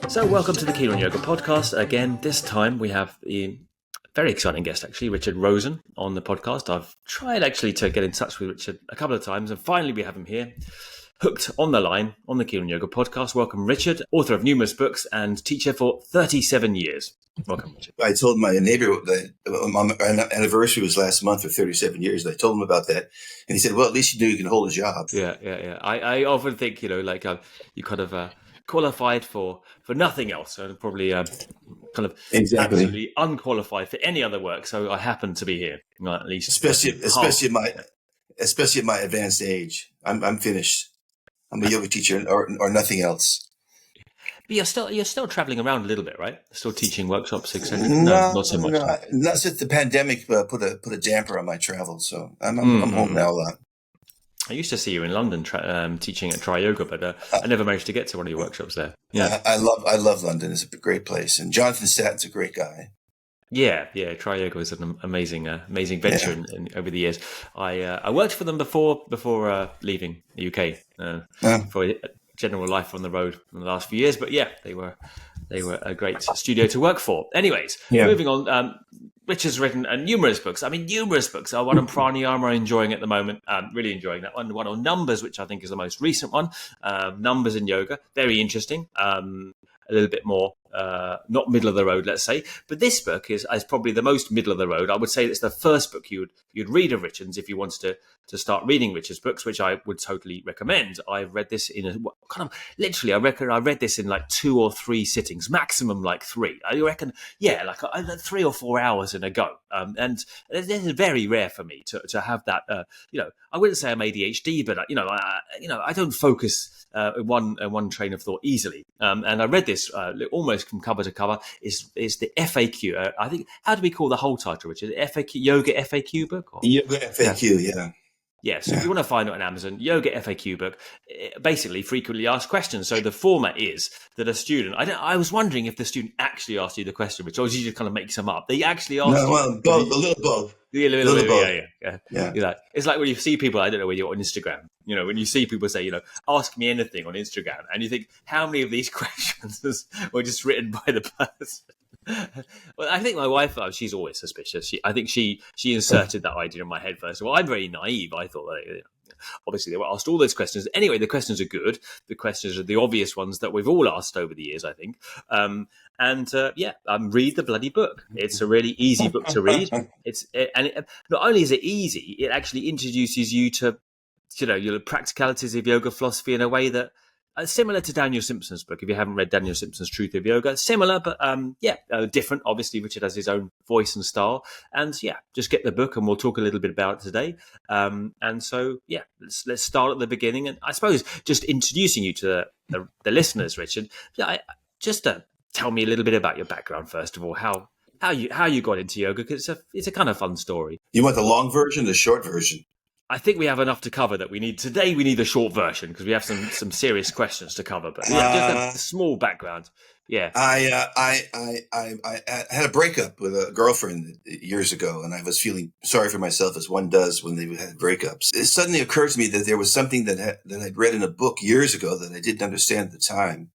So welcome to the Keen on Yoga podcast. Again, this time we have a very exciting guest, actually, Richard Rosen on the podcast. I've tried actually to get in touch with Richard a couple of times, and finally we have him here, hooked on the line on the Keen on Yoga podcast. Welcome, Richard, author of numerous books and teacher for 37 years. Welcome, Richard. I told my neighbor that my anniversary was last month for 37 years, and I told him about that, and he said, "Well, at least you knew you can hold a job." Yeah. I often think, you kind of qualified for nothing else, and probably kind of Exactly. absolutely unqualified for any other work. So I happen to be here, at least, especially at my advanced age. I'm finished. I'm a yoga teacher or nothing else. But you're still traveling around a little bit, right? Still teaching workshops, etc. No, not so much. No, not since the pandemic put a damper on my travel. So I'm home now a lot. I used to see you in London teaching at Try Yoga, but I never managed to get to one of your workshops there. Yeah, I love London. It's a great place, and Jonathan Statton's a great guy. Yeah. Try Yoga was an amazing venture in over the years. I worked for them before leaving the UK for general life on the road in the last few years. But yeah, they were a great studio to work for. Anyways, moving on. Richard's written numerous books. Numerous books. One on Pranayama, I'm enjoying at the moment. Really enjoying that one. One on numbers, which I think is the most recent one. Numbers in yoga. Very interesting. A little bit more, not middle of the road, let's say. But this book is probably the most middle of the road. I would say it's the first book you'd read of Richard's if you wanted to start reading Richard's books, which I would totally recommend. I've read this in literally, I reckon I read this in like 2 or 3 sittings, maximum like 3. I reckon, like 3 or 4 hours in a go. And this is very rare for me to have that. I wouldn't say I'm ADHD, but I don't focus in one train of thought easily. And I read this almost from cover to cover. Is the FAQ? I think, how do we call the whole title, Richard? FAQ, Yoga FAQ book? Or? Yoga FAQ, yeah. Yeah, so if you want to find it on Amazon, Yoga FAQ book, basically frequently asked questions. So the format is that a student, I was wondering if the student actually asked you the question, which obviously just kind of makes them up. They actually asked you. Well, both, a little both. Yeah, a little bit, both. Yeah. It's like when you see people, I don't know, when you're on Instagram, when you see people say, ask me anything on Instagram, and you think, how many of these questions were just written by the person? Well, I think my wife, she's always suspicious. I think she inserted that idea in my head first. Well, I'm very naive. I thought that obviously they were asked all those questions. Anyway, the questions are good. The questions are the obvious ones that we've all asked over the years, I think. Read the bloody book. It's a really easy book to read. Not only is it easy, it actually introduces you to your practicalities of yoga philosophy in a way that similar to Daniel Simpson's book. If you haven't read Daniel Simpson's Truth of Yoga, similar, but different. Obviously, Richard has his own voice and style. And just get the book, and we'll talk a little bit about it today. Let's start at the beginning, and I suppose just introducing you to the listeners, Richard. Just tell me a little bit about your background first of all. How you got into yoga, because it's a kind of fun story. You want the long version, the short version? I think we have enough to cover that we need today. We need a short version because we have some serious questions to cover. But just a small background. Yeah, I had a breakup with a girlfriend years ago, and I was feeling sorry for myself, as one does when they had breakups. It suddenly occurred to me that there was something that I'd read in a book years ago that I didn't understand at the time,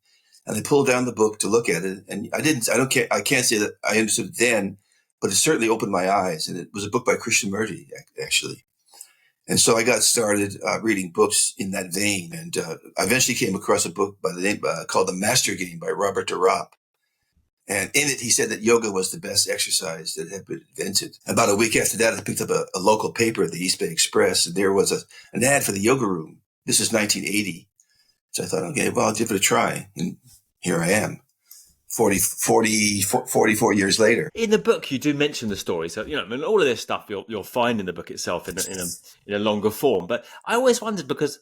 and I pulled down the book to look at it, and I can't say that I understood it then, but it certainly opened my eyes, and it was a book by Krishnamurti, actually. And so I got started reading books in that vein, and I eventually came across a book by the name called The Master Game by Robert de Ropp. And in it, he said that yoga was the best exercise that had been invented. About a week after that, I picked up a local paper, the East Bay Express, and there was an ad for the yoga room. This is 1980. So I thought, okay, well, I'll give it a try. And here I am. 44 years later. In the book, you do mention the story. So, all of this stuff you'll find in the book itself in a longer form. But I always wondered, because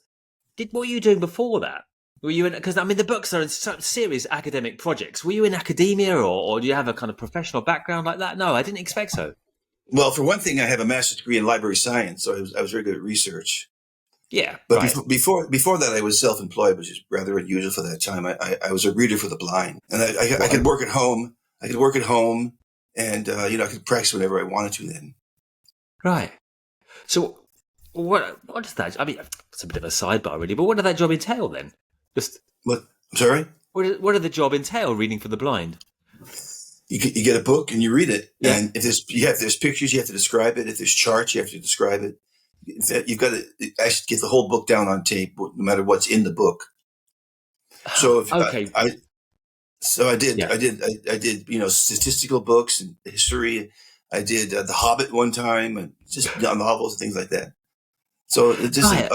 what were you doing before that? Were you because the books are such serious academic projects. Were you in academia or do you have a kind of professional background like that? No, I didn't expect so. Well, for one thing, I have a master's degree in library science, so I was very good at research. Yeah. But right. before that, I was self-employed, which is rather unusual for that time. I was a reader for the blind, and I could work at home. And I could practice whenever I wanted to then. Right. So What does that? I mean, it's a bit of a sidebar, really. But what did that job entail then? Just What? I'm sorry. what did the job entail? Reading for the blind. You get a book and you read it, Yeah. and if there's pictures, you have to describe it. If there's charts, you have to describe it. You've got to actually get the whole book down on tape, no matter what's in the book. So if Okay. I did, Yeah. I did, statistical books and history. I did The Hobbit one time, and just novels and things like that. So it's just Right.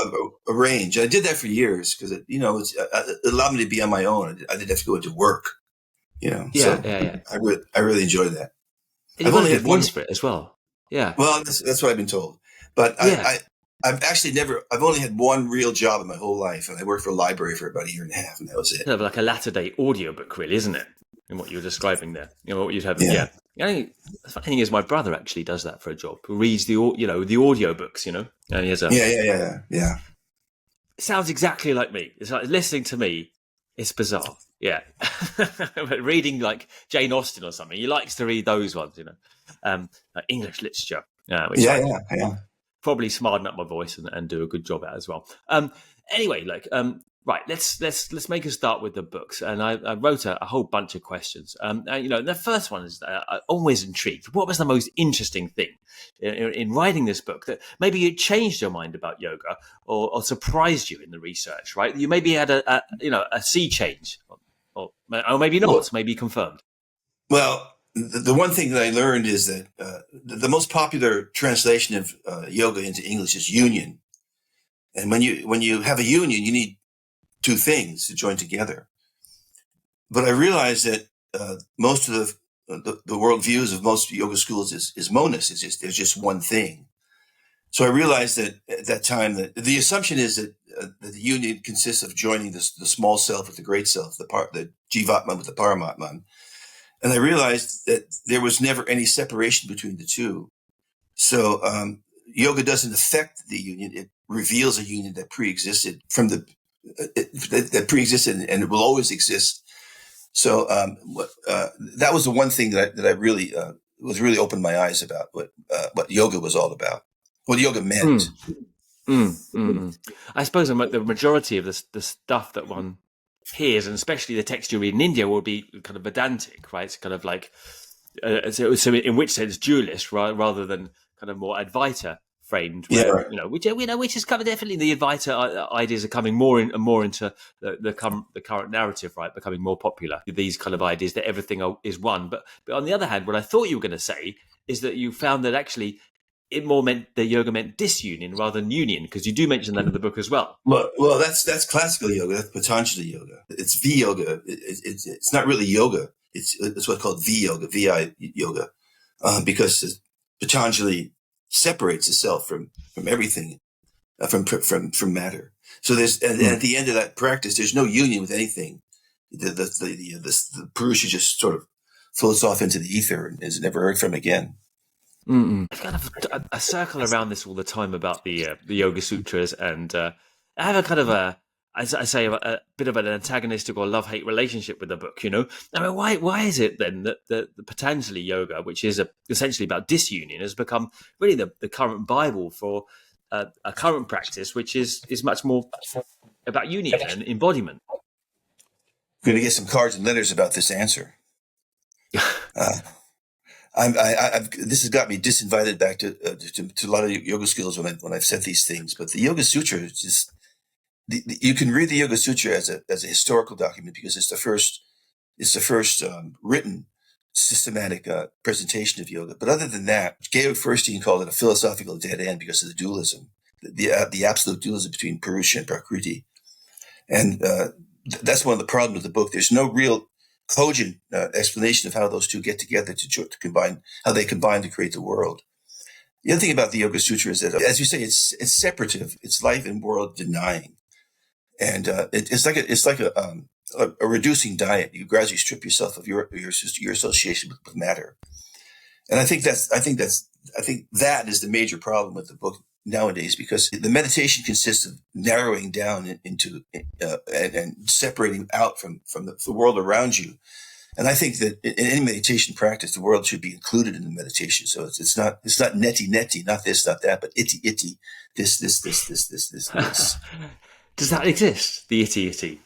a range. I did that for years because it allowed me to be on my own. I didn't have to go into work, Yeah. So Yeah. Yeah. I really enjoyed that. And you've I've got a only good had one. voice for it as well. Yeah. Well, that's what I've been told. But Yeah. I've actually I've only had one real job in my whole life, and I worked for a library for about a year and a half, and that was it. Kind of like a latter day audiobook, really, isn't it? In what you're describing there, what you'd have. Yeah. Yeah. The funny thing is, my brother actually does that for a job. Who reads the audio books, and he has a. Yeah. It sounds exactly like me. It's like listening to me. It's bizarre. Yeah. But reading like Jane Austen or something, he likes to read those ones, like English literature, which I Yeah. probably smarten up my voice and do a good job at as well. Anyway, right, let's make a start with the books. And I wrote a whole bunch of questions. The first one is I'm always intrigued. What was the most interesting thing in writing this book that maybe it changed your mind about yoga or surprised you in the research? Right, you maybe had a sea change, or maybe Well, not, maybe confirmed. well, the one thing that I learned is that the most popular translation of yoga into English is union. And when you have a union, you need two things to join together. But I realized that most of the world views of most yoga schools is monist. There's just one thing. So I realized that at that time that the assumption is that the union consists of joining the small self with the great self, the jivatman with the paramatman. And I realized that there was never any separation between the two. So yoga doesn't affect the union; it reveals a union that preexisted that preexisted and it will always exist. So that was the one thing that I really was really opened my eyes about what yoga was all about, what yoga meant. I suppose the majority of the stuff that one hears, and especially the text you read in India, will be kind of Vedantic, right? It's kind of like so in which sense dualist, right, rather than kind of more Advaita framed, Yeah, where right. which is kind of definitely the Advaita ideas are coming more into the current narrative, right, becoming more popular. These kind of ideas that everything is one, but on the other hand, what I thought you were going to say is that you found that actually it more meant the yoga meant disunion rather than union, because you do mention that in the book as well. Well, that's classical yoga. That's Patanjali yoga. It's V yoga. It's not really yoga. It's what's called V yoga, VI yoga, because Patanjali separates itself from everything, from matter. So and at the end of that practice, there's no union with anything. The Purusha just sort of floats off into the ether and is never heard from again. I've kind of a circle around this all the time about the Yoga Sutras, and I have a kind of I say a bit of an antagonistic or love-hate relationship with the book. I mean, why is it then that the Patanjali Yoga, which is essentially about disunion, has become really the current Bible for a current practice, which is much more about union and embodiment? I'm going to get some cards and letters about this answer. This has got me disinvited back to a lot of yoga schools when I've said these things. But the Yoga Sutra is just you can read the Yoga Sutra as a historical document because it's the first written systematic presentation of yoga. But other than that, Georg Furstein called it a philosophical dead end because of the dualism, the absolute dualism between Purusha and Prakriti, and that's one of the problems with the book. There's no real cogent explanation of how those two get together to combine, how they combine to create the world. The other thing about the Yoga Sutra is that, as you say, it's separative. It's life and world denying, and it's like a reducing diet. You gradually strip yourself of your association with matter, and I think that is the major problem with the book nowadays, because the meditation consists of narrowing down into and separating out from the world around you. And I think that in any meditation practice, the world should be included in the meditation. So it's not neti, not this, not that, but iti, this. Does that exist? The iti.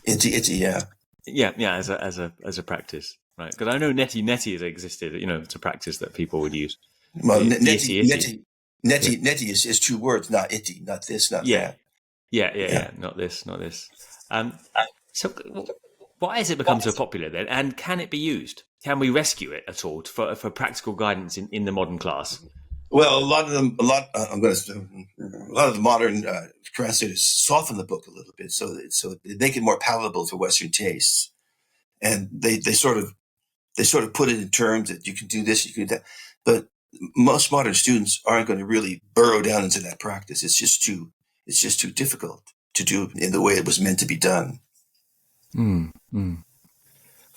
Iti, yeah. Yeah, as a practice, right? Because I know neti has existed. It's a practice that people would use. Well, The neti is two words, not iti, not this, not that. Yeah. Not this. So why has it become so popular then? And can it be used? Can we rescue it at all for practical guidance in the modern class? Well, a lot of the modern translators soften the book a little bit, so they make it more palatable to Western tastes, and they sort of put it in terms that you can do this, you can do that, but most modern students aren't going to really burrow down into that practice. It's just too difficult to do in the way it was meant to be done.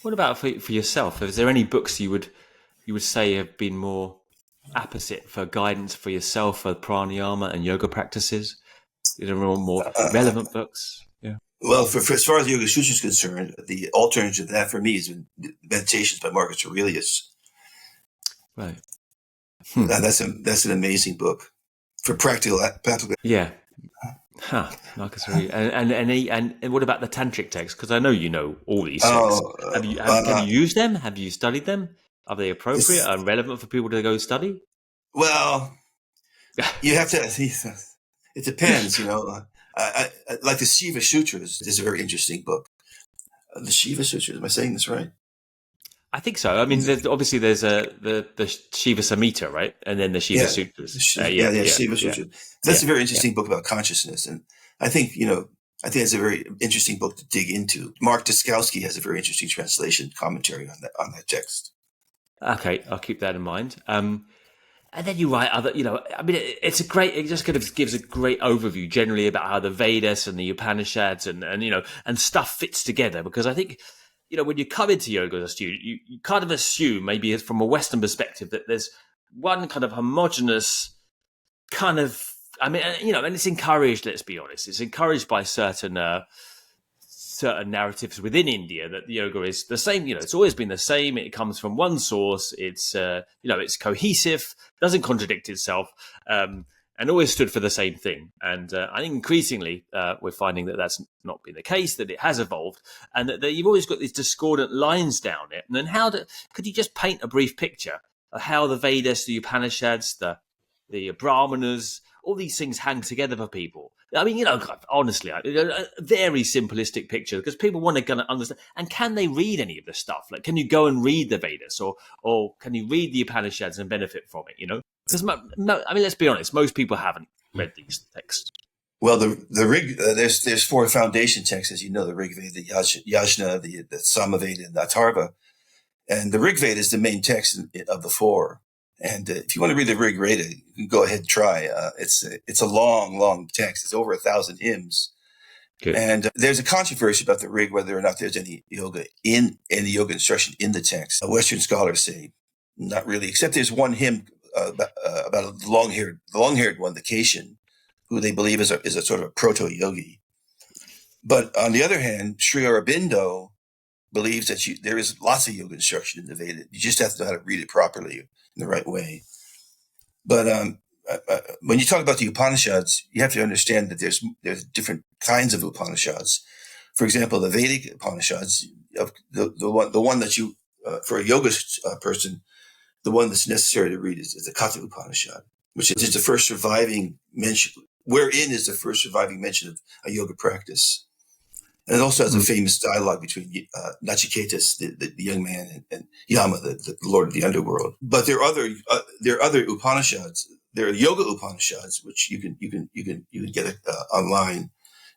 What about for yourself? Is there any books you would say have been more apposite for guidance for yourself for pranayama and yoga practices? Is there more relevant books? Yeah. Well, for as far as the Yoga Sutra is concerned, the alternative to that for me is Meditations by Marcus Aurelius. Right. That's an amazing book for practical. Yeah. Marcus Aurelius. And what about the tantric texts? Because I know you know all these texts. Have you used them? Have you studied them? Are they appropriate and relevant for people to go study? Well, you have to. It depends, I like the Shiva Sutras is a very interesting book. The Shiva Sutras. Am I saying this right? I think so. I mean, there's the Shiva Samhita, right? And then the Shiva Sutras. Shiva Sutras. That's a very interesting book about consciousness. And I think it's a very interesting book to dig into. Mark Deskowski has a very interesting translation commentary on that text. Okay, I'll keep that in mind. And then you write other, it just kind of gives a great overview generally about how the Vedas and the Upanishads and stuff fits together. Because I think, when you come into yoga as a student, you kind of assume, maybe from a Western perspective, that there's one kind of homogenous kind of, and it's encouraged, let's be honest. It's encouraged by certain narratives within India that yoga is the same. It's always been the same. It comes from one source. It's it's cohesive, doesn't contradict itself, and always stood for the same thing. And I think increasingly we're finding that that's not been the case. That it has evolved, and that you've always got these discordant lines down it. And then could you just paint a brief picture of how the Vedas, the Upanishads, the Brahmanas, all these things hang together for people? I mean, honestly, a very simplistic picture because people want to understand. And can they read any of this stuff? Like, can you go and read the Vedas or can you read the Upanishads and benefit from it? Because let's be honest, most people haven't read these texts. Well, the Rig there's four foundation texts, as you know: the Rig Veda, the Yajna, the Samaveda, and the Atharva. And the Rig Veda is the main text of the four. And if you want to read the Rig Veda, you can go ahead and try. It's a long text. It's over 1,000 hymns. Good. And there's a controversy about the Rig, whether or not there's any yoga instruction in the text. Western scholars say not really, except there's one hymn about the long-haired one, the Kashan, who they believe is a sort of a proto-yogi. But on the other hand, Sri Aurobindo believes that there is lots of yoga instruction in the Veda. You just have to know how to read it properly in the right way. But when you talk about the Upanishads, you have to understand that there's different kinds of Upanishads. For example, the Vedic Upanishads, the one that you for a yoga person, the one that's necessary to read is the Katha Upanishad, which is the first surviving mention. Wherein is the first surviving mention of a yoga practice. And it also has a famous dialogue between Nachiketas, the young man, and Yama, the lord of the underworld. But there are other Upanishads. There are yoga Upanishads, which you can get online.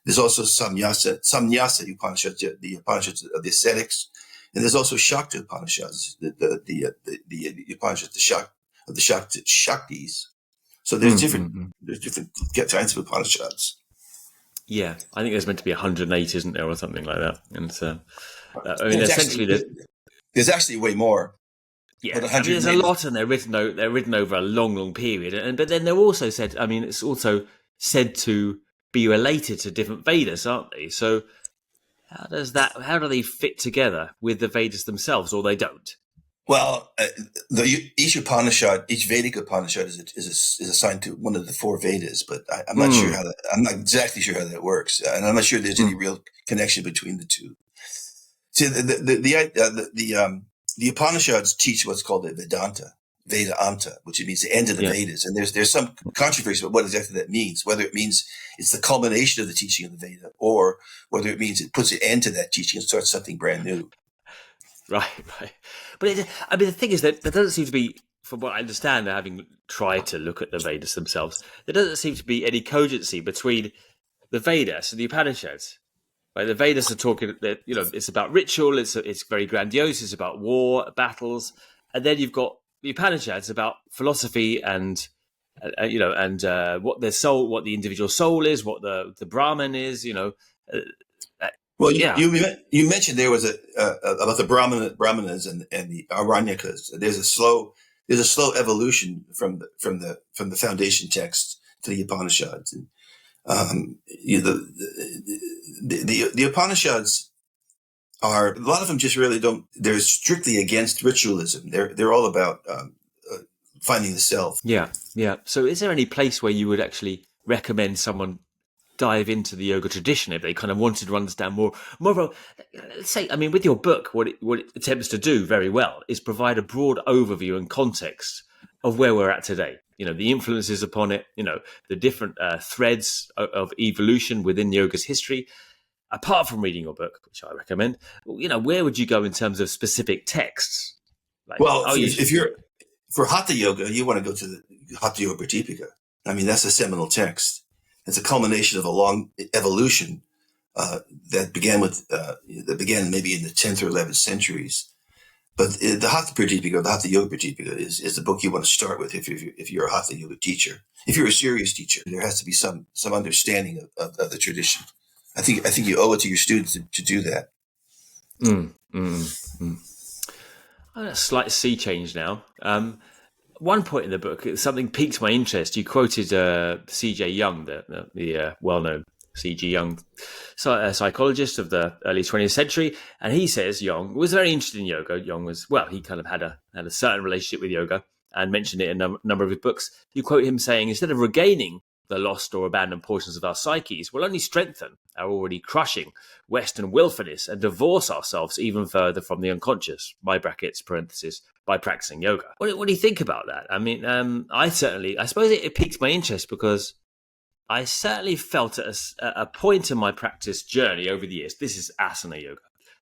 There's also Samnyasa Upanishads, the Upanishads of the ascetics, and there's also Shakta Upanishads, the Upanishads of the Shaktis. So there's different kinds of Upanishads. Yeah, I think there's meant to be 108, isn't there, or something like that? And there's actually way more. Yeah, there's a lot, and they're written over a long period. But then they're also said. I mean, it's also said to be related to different Vedas, aren't they? So How do they fit together with the Vedas themselves, or they don't? Well, each Upanishad, each Vedic Upanishad is assigned to one of the four Vedas, but I'm not sure how that. I'm not exactly sure how that works, and I'm not sure there's any real connection between the two. See, the Upanishads teach what's called the Vedanta, which means the end of the Vedas, and there's some controversy about what exactly that means. Whether it means it's the culmination of the teaching of the Veda, or whether it means it puts an end to that teaching and starts something brand new. Right. But the thing is that there doesn't seem to be, from what I understand, having tried to look at the Vedas themselves, there doesn't seem to be any cogency between the Vedas and the Upanishads. Right? The Vedas are talking that it's about ritual, it's very grandiose, it's about war, battles, and then you've got the Upanishads about philosophy and what their soul, what the individual soul is, what the Brahman is, Well, you mentioned there was about the Brahmanas and the Aranyakas. There's a slow evolution from the foundation text to the Upanishads. And the Upanishads are, a lot of them just really don't. They're strictly against ritualism. They're all about finding the self. Yeah. So, is there any place where you would actually recommend someone dive into the yoga tradition if they kind of wanted to understand more of, let's say, I mean, with your book, what it attempts to do very well is provide a broad overview and context of where we're at today. The influences upon it, the different threads of evolution within yoga's history. Apart from reading your book, which I recommend, where would you go in terms of specific texts? For Hatha Yoga, you want to go to the Hatha Yoga Pradipika. I mean, that's a seminal text. It's a culmination of a long evolution that began maybe in the 10th or 11th centuries. But the Hatha Pradipika, the Hatha Yoga Pradipika, is the book you want to start with if you're a Hatha Yoga teacher. If you're a serious teacher, there has to be some understanding of the tradition. I think you owe it to your students to do that. A slight sea change now. One point in the book, something piqued my interest. You quoted C.J. Jung, the well-known C.G. Jung, psychologist of the early 20th century, and he says Jung was very interested in yoga. Jung he kind of had a certain relationship with yoga and mentioned it in a number of his books. You quote him saying, instead of regaining the lost or abandoned portions of our psyches, we'll only strengthen our already crushing Western willfulness and divorce ourselves even further from the unconscious, parenthesis, by practicing yoga. What do you think about that? I mean, I suppose it piqued my interest because I certainly felt at a point in my practice journey over the years, this is asana yoga,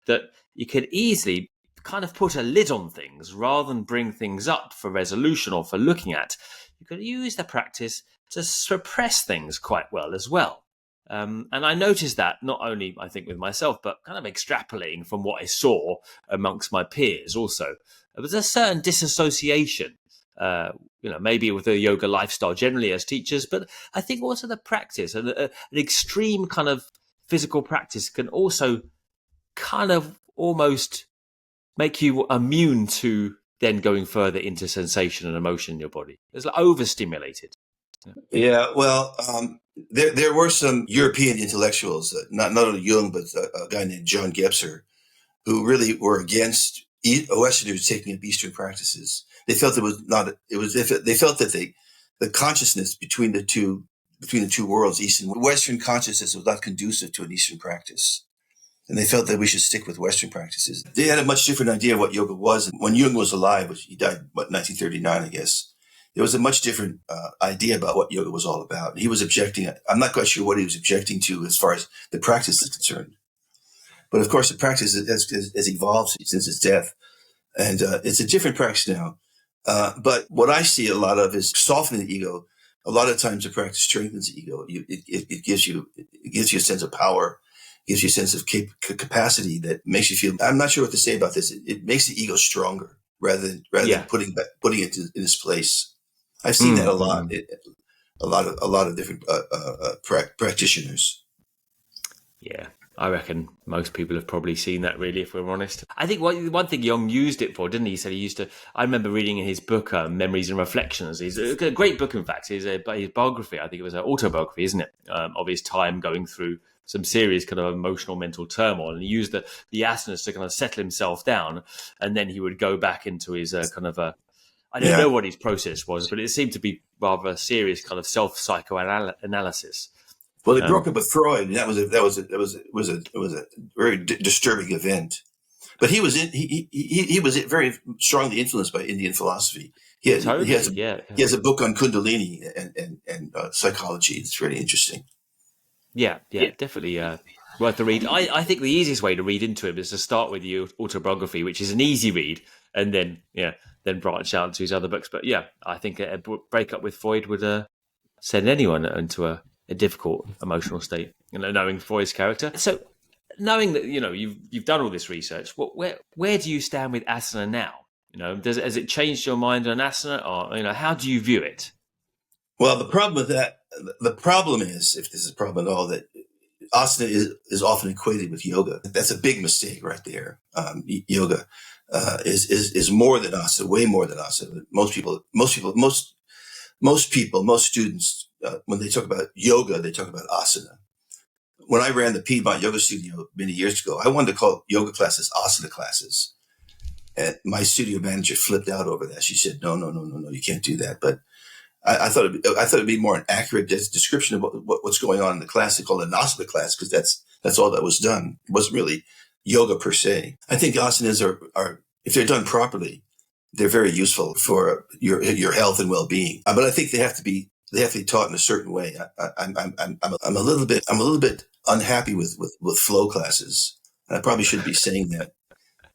that you could easily kind of put a lid on things rather than bring things up for resolution or for looking at. You could use the practice to suppress things quite well as well. And I noticed that not only, I think, with myself, but kind of extrapolating from what I saw amongst my peers also. There was a certain disassociation, maybe with the yoga lifestyle generally as teachers, but I think also the practice and an extreme kind of physical practice can also kind of almost make you immune to then going further into sensation and emotion in your body. It's like overstimulated. Yeah, well, there were some European intellectuals, not only Jung, but a guy named John Gebser, who really were against Westerners taking up Eastern practices. They felt they felt that the consciousness between the two worlds, East and Western consciousness, was not conducive to an Eastern practice. And they felt that we should stick with Western practices. They had a much different idea of what yoga was. And when Jung was alive, which he died, 1939, I guess, there was a much different idea about what yoga was all about. He was objecting. I'm not quite sure what he was objecting to as far as the practice is concerned. But of course, the practice has evolved since his death. And it's a different practice now. But what I see a lot of is softening the ego. A lot of times the practice strengthens the ego. It gives you a sense of power. Gives you a sense of capacity that makes you feel. I'm not sure what to say about this. It makes the ego stronger rather than putting it in its place. I've seen that a lot. A lot of different practitioners. Yeah, I reckon most people have probably seen that. Really, if we're honest, I think one thing Jung used it for, didn't he? He said he used to. I remember reading in his book, Memories and Reflections. It's a great book, in fact. His biography. I think it was an autobiography, isn't it, of his time going through some serious kind of emotional mental turmoil, and he used the asanas to kind of settle himself down, and then he would go back into his kind of I don't know what his process was, but it seemed to be rather a serious kind of self psychoanalysis. Well, they broke up with Freud, and that was a very disturbing event. But he was very strongly influenced by Indian philosophy. He has a book on Kundalini and psychology. It's really interesting. Yeah, definitely worth the read. I think the easiest way to read into him is to start with the autobiography, which is an easy read, and then branch out into his other books. But yeah, I think a breakup with Freud would send anyone into a difficult emotional state. Knowing Freud's character, so knowing that you've done all this research, where do you stand with asana now? Has it changed your mind on asana, or how do you view it? Well, the problem is, if this is a problem at all, that asana is often equated with yoga. That's a big mistake right there. Yoga is more than asana, way more than asana. Most students, when they talk about yoga, they talk about asana. When I ran the Piedmont Yoga Studio many years ago, I wanted to call yoga classes asana classes. And my studio manager flipped out over that. She said, no, you can't do that. But I thought it'd be more an accurate description of what's going on in the class. They call it an asana class because that's all that was done. It wasn't really yoga per se. I think asanas are if they're done properly, they're very useful for your health and well-being. But I think they have to be taught in a certain way. I'm a little bit unhappy with flow classes. And I probably shouldn't be saying that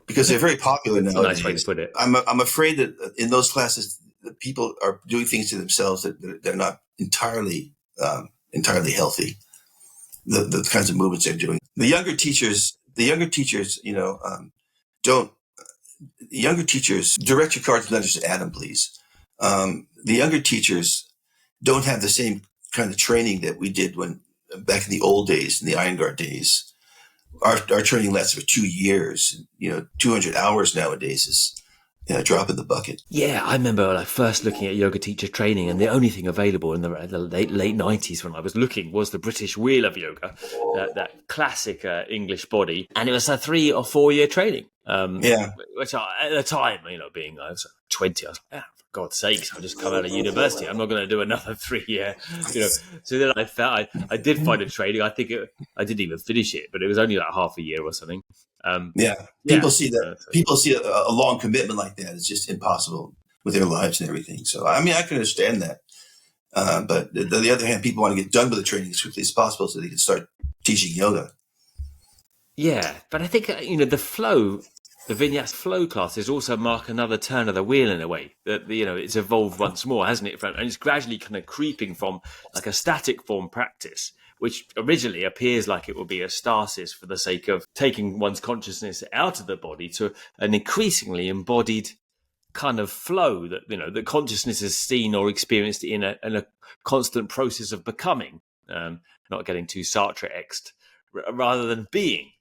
because they're very popular nowadays. That's a nice way to put it. I'm afraid that in those classes, people are doing things to themselves that they're not entirely healthy. The kinds of movements they're doing. The younger teachers, don't. The younger teachers, direct your cards not just Adam, please. The younger teachers don't have the same kind of training that we did back in the old days, in the Iyengar days. Our training lasted for 2 years. 200 hours nowadays is a drop in the bucket. Yeah, I remember when I first looking at yoga teacher training, and the only thing available in the late 90s when I was looking was the British Wheel of Yoga, that classic English body, and it was a 3 or 4 year training. Which at the time, being I was 20, I was like, for God's sakes, I've just come out of university. I'm not going to do another 3 year, So then I did find a training. I think I didn't even finish it, but it was only like half a year or something. People see that. People see a long commitment like that. It's just impossible with their lives and everything. So, I can understand that. But on the other hand, people want to get done with the training as quickly as possible so they can start teaching yoga. Yeah, but I think, the vinyasa flow classes also mark another turn of the wheel in a way that, it's evolved once more, hasn't it? And it's gradually kind of creeping from like a static form practice, which originally appears like it will be a stasis for the sake of taking one's consciousness out of the body, to an increasingly embodied kind of flow that, the consciousness is seen or experienced in a constant process of becoming, not getting too Sartre-exed, rather than being,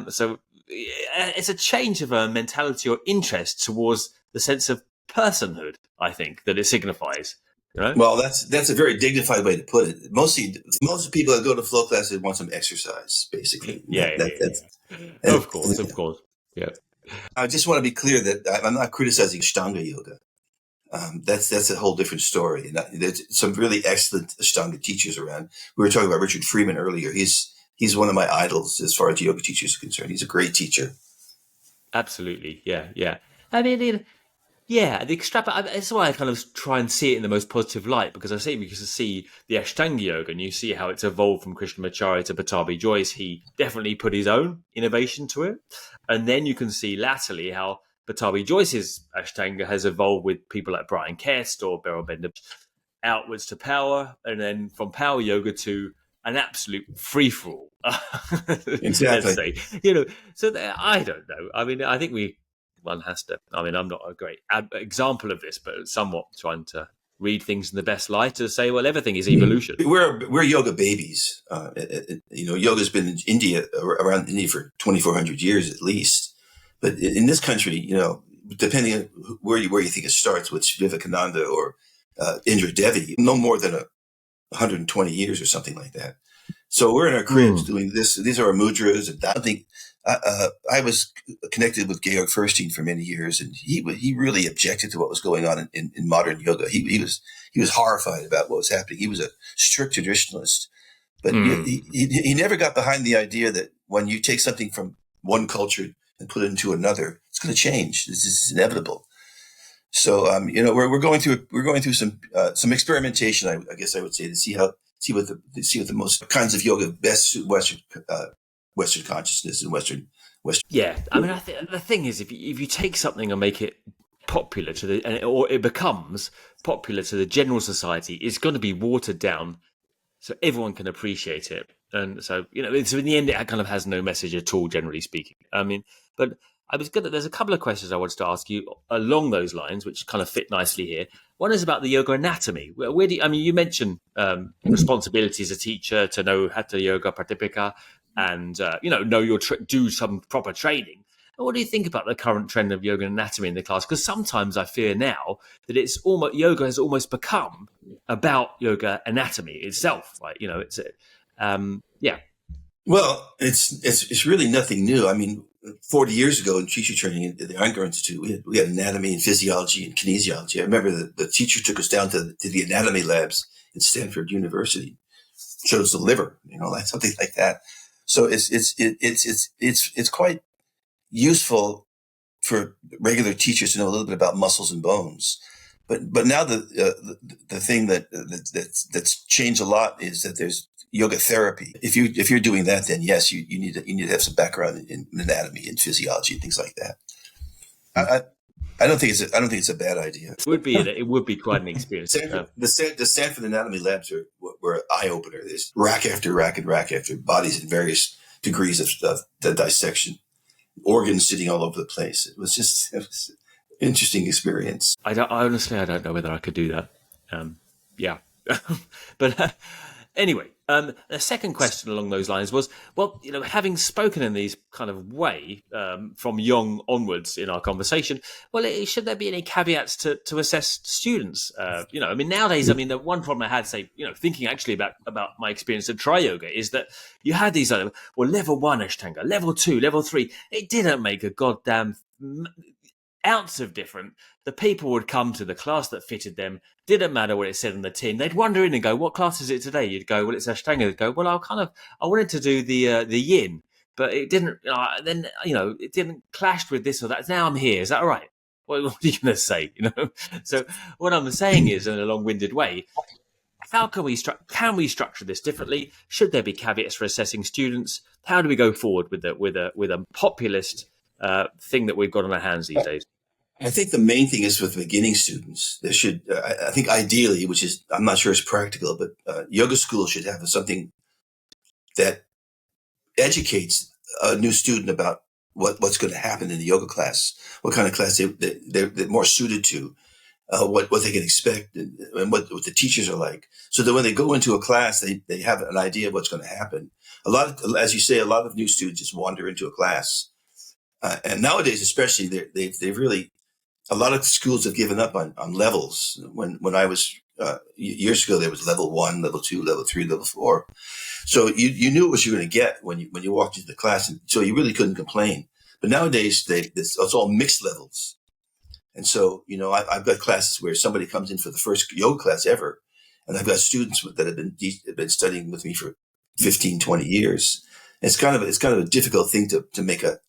So it's a change of a mentality or interest towards the sense of personhood, I think, that it signifies. Well, that's a very dignified way to put it. Most people that go to flow classes want some exercise, basically. Of course. Yeah. I just want to be clear that I'm not criticizing Ashtanga yoga. That's a whole different story. And there's some really excellent Ashtanga teachers around. We were talking about Richard Freeman earlier. He's one of my idols as far as yoga teachers are concerned. He's a great teacher. Absolutely. Yeah. That's why I kind of try and see it in the most positive light, because we can see the Ashtanga yoga and you see how it's evolved from Krishnamacharya to Pattabhi Jois. He definitely put his own innovation to it. And then you can see latterly how Pattabhi Jois's Ashtanga has evolved with people like Brian Kest or Beryl Bender, outwards to power, and then from power yoga to an absolute free-for-all. Exactly. So I don't know. I think one has to. I'm not a great example of this, but somewhat trying to read things in the best light to say, well, everything is evolution. We're yoga babies. Yoga's been in India, around India for 2,400 years at least. But in this country, depending on where you think it starts, with Vivekananda or Indra Devi, no more than 120 years or something like that. So we're in our cribs doing this. These are our mudras. And I think I was connected with Georg Furstein for many years, and he really objected to what was going on in modern yoga. He was horrified about what was happening. He was a strict traditionalist, but he never got behind the idea that when you take something from one culture and put it into another, it's going to change. This is inevitable. So we're going through some experimentation. I guess I would say, to see what the most kinds of yoga best suit Western consciousness and Western. Yeah, I mean, the thing is, if you take something and make it popular or it becomes popular to the general society, it's going to be watered down so everyone can appreciate it. And so, so in the end, it kind of has no message at all, generally speaking. I mean, but there's a couple of questions I wanted to ask you along those lines, which kind of fit nicely here. One is about the yoga anatomy. You mentioned responsibility as a teacher to know Hatha Yoga Pratipika and, do some proper training. And what do you think about the current trend of yoga anatomy in the class? Because sometimes I fear now that yoga has almost become about yoga anatomy itself, right? Yeah. Well, it's really nothing new. I mean, 40 years ago in teacher training at the Iyengar Institute, we had anatomy and physiology and kinesiology. I remember the teacher took us down to the anatomy labs at Stanford University, showed us the liver, like something like that. So it's quite useful for regular teachers to know a little bit about muscles and bones. But now the thing that's changed a lot is that there's yoga therapy. If you're doing that, then yes, you need to have some background in anatomy and physiology and things like that. I don't think it's a bad idea. It would be quite an experience. The Stanford Anatomy Labs were an eye opener. There's rack after rack and rack after bodies in various degrees of the dissection, organs sitting all over the place. It was an interesting experience. Honestly, I don't know whether I could do that. Yeah, but anyway, the second question along those lines was, well, having spoken in these kind of way from Jung onwards in our conversation, well, should there be any caveats to assess students? Nowadays, the one problem I had, thinking actually about my experience at Tri Yoga is that you had these level 1 Ashtanga, level 2, level 3. It didn't make a goddamn ounce of difference. The people would come to the class that fitted them. Didn't matter what it said on the tin. They'd wander in and go, "What class is it today?" You'd go, "Well, it's Ashtanga." They'd go, "Well, I wanted to do the Yin, but it didn't. Then it didn't clash with this or that. Now I'm here. Is that all right?" What are you going to say? So what I'm saying is, in a long-winded way, how can we structure this differently? Should there be caveats for assessing students? How do we go forward with a populist thing that we've got on our hands these days? I think the main thing is with beginning students, there should, I think ideally, which is, I'm not sure it's practical, but yoga schools should have something that educates a new student about what's going to happen in the yoga class, what kind of class they're more suited to, what they can expect and what the teachers are like. So that when they go into a class, they have an idea of what's going to happen. As you say, a lot of new students just wander into a class. And nowadays, especially, they've really, a lot of schools have given up on levels. When I was years ago, there was level 1, level 2, level 3, level 4. So you knew what you were going to get when you walked into the class, and so you really couldn't complain. But nowadays, it's all mixed levels. And so I've got classes where somebody comes in for the first yoga class ever, and I've got students that have been studying with me for 15, 20 years. And it's kind of a difficult thing to make a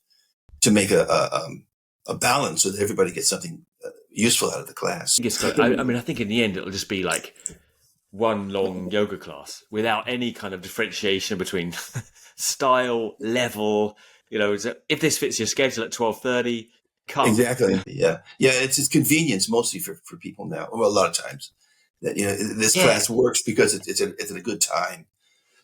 balance so that everybody gets something useful out of the class. I think in the end, it'll just be like one long yoga class without any kind of differentiation between style, level. If this fits your schedule at 12:30, come. Exactly. Yeah. It's convenience mostly for people now. Well, a lot of times that this class works because it's at a good time.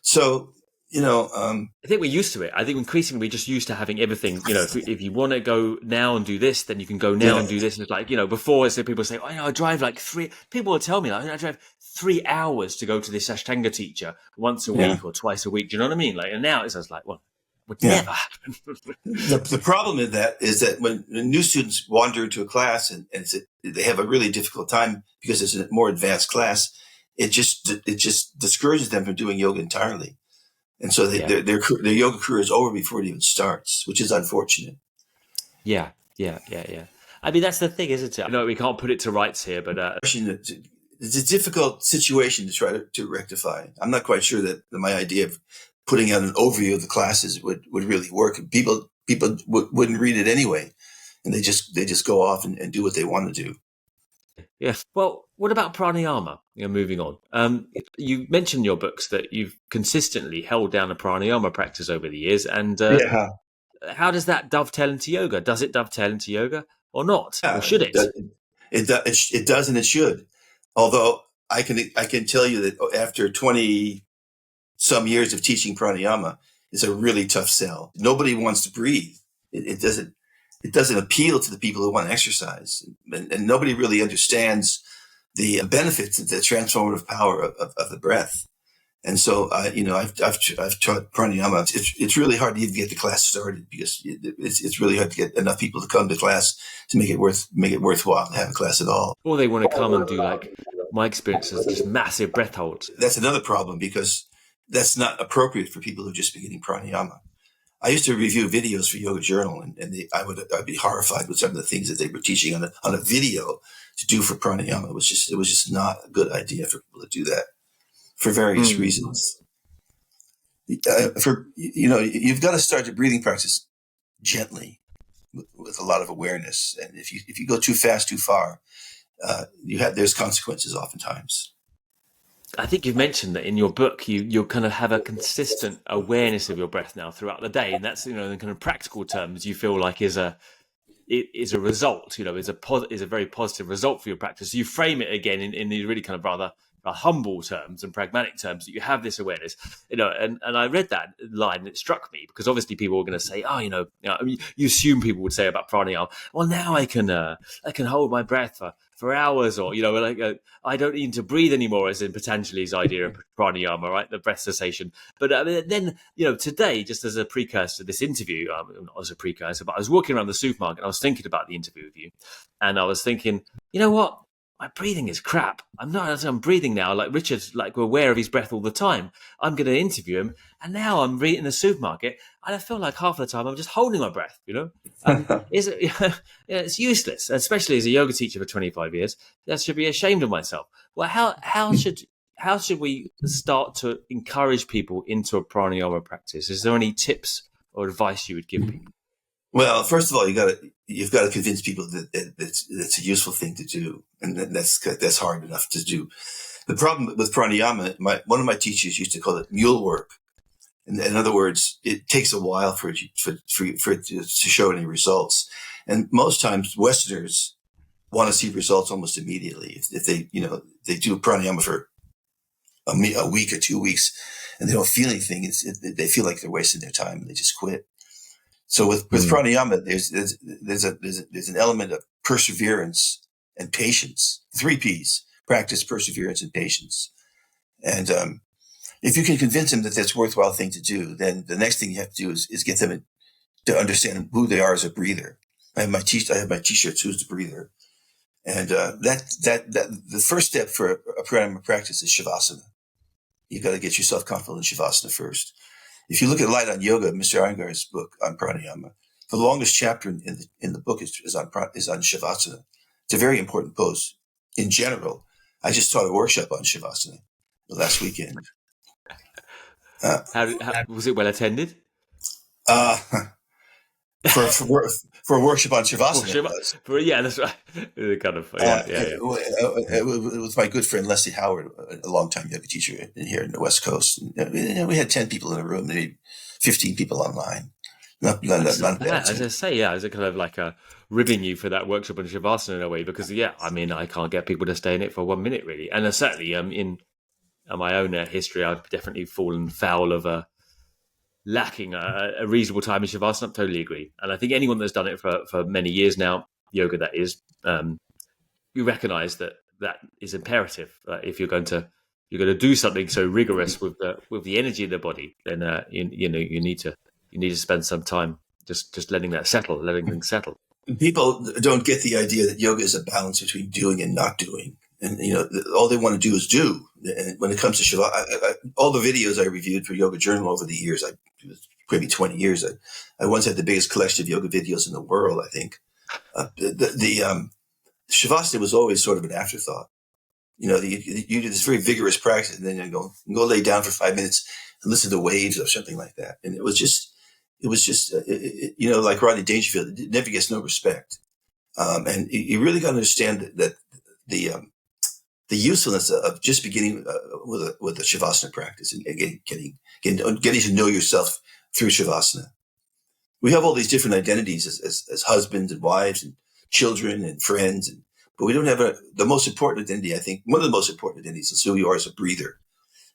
So I think we're used to it. I think increasingly we're just used to having everything. If you want to go now and do this, then you can go now and do this. And it's like, before, so people say, I drive like 3. People will tell me, I drive 3 hours to go to this Ashtanga teacher once a week or twice a week. Do you know what I mean? And now it's just like, well, would never happen. The problem in that is that when new students wander into a class and they have a really difficult time because it's a more advanced class, it just discourages them from doing yoga entirely. And so their yoga career is over before it even starts, which is unfortunate. Yeah. I mean, that's the thing, isn't it? I know we can't put it to rights here, but it's a difficult situation to try to rectify. I'm not quite sure that my idea of putting out an overview of the classes would really work. People wouldn't read it anyway, and they just go off and do what they want to do. Yeah. Well, what about pranayama? Moving on. You mentioned in your books that you've consistently held down a pranayama practice over the years, and how does that dovetail into yoga? Does it dovetail into yoga or not, or should it? It does, and it should. Although I can tell you that after 20 some years of teaching pranayama, it's a really tough sell. Nobody wants to breathe. It doesn't appeal to the people who want to exercise, and nobody really understands the benefits of the transformative power of the breath. And so, I've taught pranayama. It's really hard to even get the class started because it's really hard to get enough people to come to class to make it worthwhile to have a class at all. Or they want to come and do, like my experience is, just massive breath holds. That's another problem because that's not appropriate for people who are just beginning pranayama. I used to review videos for Yoga Journal, and I'd be horrified with some of the things that they were teaching on a video to do for pranayama. It was just not a good idea for people to do that for various reasons. You've got to start your breathing practice gently with a lot of awareness, and if you go too fast, too far, there's consequences oftentimes. I think you've mentioned that in your book, you kind of have a consistent awareness of your breath now throughout the day, and that's in kind of practical terms you feel like is a result, is a very positive result for your practice. You frame it again in these really kind of rather humble terms and pragmatic terms that you have this awareness, and I read that line and it struck me because obviously people were going to say, you assume people would say about pranayama, well, now I can hold my breath for hours, or I don't need to breathe anymore, as in Patanjali's idea of pranayama, right, the breath cessation. But then today, just as a precursor to this interview, not as a precursor, but I was walking around the supermarket and I was thinking about the interview with you, and I was thinking, you know what, my breathing is crap. I'm breathing now like Richard's, like, we're aware of his breath all the time. I'm going to interview him, and now I'm in the supermarket, and I feel like half of the time I'm just holding my breath. It's useless, especially as a yoga teacher for 25 years. I should be ashamed of myself. Well, how should we start to encourage people into a pranayama practice? Is there any tips or advice you would give people? Well, first of all, you've got to convince people that it's a useful thing to do, and that's hard enough to do. The problem with pranayama, one of my teachers used to call it mule work. In other words, it takes a while for it to show any results, and most times Westerners want to see results almost immediately. If they do pranayama for a week or 2 weeks and they don't feel anything, they feel like they're wasting their time and they just quit. So with pranayama, there's an element of perseverance and patience. 3 P's: practice, perseverance, and patience. And if you can convince them that that's a worthwhile thing to do, then the next thing you have to do is get them to understand who they are as a breather. I have my t-shirts, "Who's the breather?" And the first step for a pranayama practice is shavasana. You got to get yourself comfortable in shavasana first. If you look at Light on Yoga, Mr. Iyengar's book on pranayama, the longest chapter in the book is on shavasana. It's a very important pose. In general, I just taught a workshop on shavasana last weekend. How was it well attended? For a workship on shavasana, that's right. Kind of, It was my good friend Leslie Howard, a longtime yoga teacher here in the West Coast. And we had 10 people in the room, maybe 15 people online. Not bad. As I say, is it kind of like ribbing you for that workshop on shavasana in a way? Because I can't get people to stay in it for 1 minute really, and certainly in my own history, I've definitely fallen foul of lacking a reasonable time in shavasana. I totally agree, and I think anyone that's done it for many years now, yoga that is, you recognise that is imperative. If you're going to do something so rigorous with the energy of the body, then you need to spend some time just letting things settle. People don't get the idea that yoga is a balance between doing and not doing. And, all they want to do is do. And when it comes to Shavasana, all the videos I reviewed for Yoga Journal over the years, maybe 20 years, I once had the biggest collection of yoga videos in the world, I think. The Shavasana was always sort of an afterthought. You do this very vigorous practice, and then you go lay down for 5 minutes and listen to waves or something like that. And it was just like Rodney Dangerfield, it never gets no respect. And you really got to understand that the usefulness of just beginning with a Shavasana practice and getting to know yourself through Shavasana. We have all these different identities as husbands and wives and children and friends, but we don't have the most important identity. I think one of the most important identities is who you are as a breather.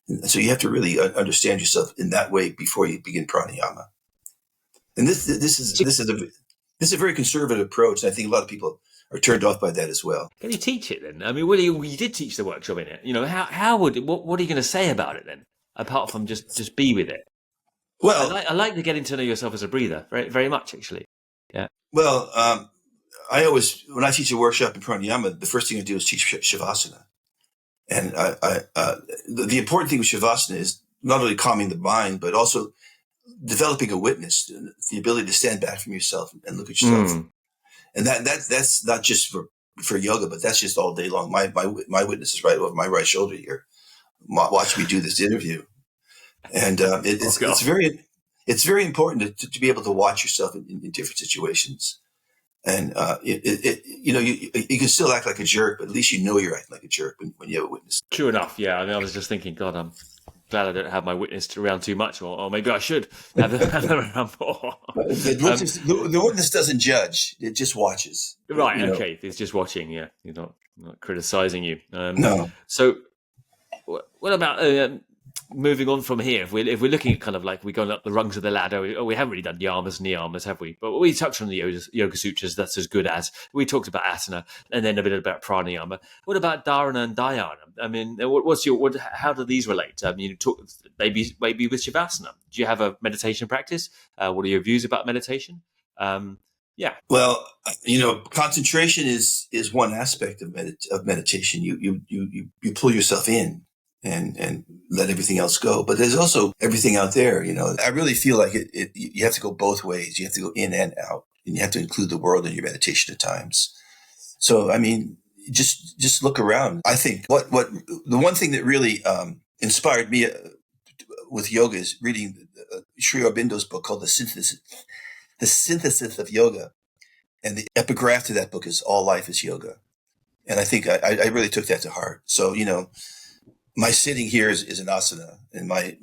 And so you have to really understand yourself in that way before you begin pranayama. And this is a very conservative approach. And I think a lot of people are turned off by that as well. Can you teach it then? I mean, you did teach the workshop in it. What are you going to say about it then, apart from just be with it? Well, I like the getting to know yourself as a breather very, very much, actually. Yeah. Well, when I teach a workshop in pranayama, the first thing I do is teach shavasana. And the important thing with shavasana is not only calming the mind, but also developing a witness, the ability to stand back from yourself and look at yourself. And that's not just for yoga, but that's just all day long. My witness is right over my right shoulder here. Watch me do this interview. And it's very important to be able to watch yourself in different situations. And you can still act like a jerk, but at least you're acting like a jerk when you have a witness. True enough, yeah. I mean, I was just thinking, God, I'm glad I don't have my witness around too much, or maybe I should have them around more. The witness doesn't judge; it just watches. Right? Okay, it's just watching. Yeah, you're not criticizing you. No. So, what about moving on from here? If we're looking at kind of like we're going up the rungs of the ladder, we haven't really done yamas and niyamas, have we? But we touched on the yoga sutras. That's as good as. We talked about asana and then a bit about pranayama. What about dharana and dhyana? I mean, how do these relate? I mean, talk maybe with shavasana. Do you have a meditation practice? What are your views about meditation? Yeah. Well, concentration is one aspect of meditation. You pull yourself in and let everything else go. But there's also everything out there. I really feel like you have to go both ways. You have to go in and out, and you have to include the world in your meditation at times. So, I mean, just look around. I think what the one thing that really inspired me with yoga is reading Sri Aurobindo's book called The Synthesis of Yoga. And the epigraph to that book is All Life is Yoga. And I think I really took that to heart. So, my sitting here is an asana, and my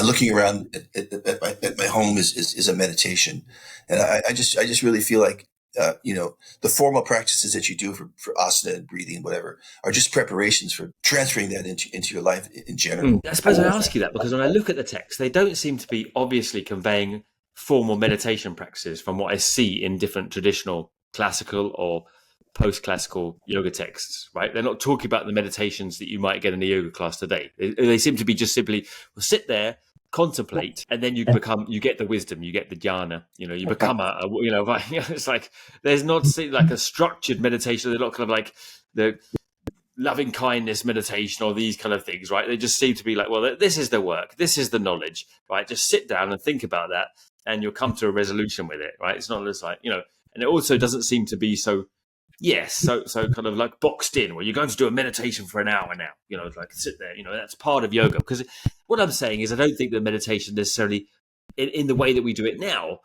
looking around at my home is a meditation. And I just really feel like, the formal practices that you do for asana and breathing and whatever are just preparations for transferring that into your life in general. I suppose I ask you that because when I look at the text, they don't seem to be obviously conveying formal meditation practices from what I see in different traditional classical or post-classical yoga texts, right? They're not talking about the meditations that you might get in a yoga class today. They seem to be just simply sit there, contemplate, and then you get the wisdom, you get the jhana, you become it's like there's not like a structured meditation. They're not kind of like the loving kindness meditation or these kind of things, right? They just seem to be like, well, this is the work, this is the knowledge, right? Just sit down and think about that, and you'll come to a resolution with it, right? It's not just like, and it also doesn't seem to be so kind of like boxed in where you're going to do a meditation for an hour now, like sit there, that's part of yoga. Because what I'm saying is I don't think that meditation necessarily in the way that we do it now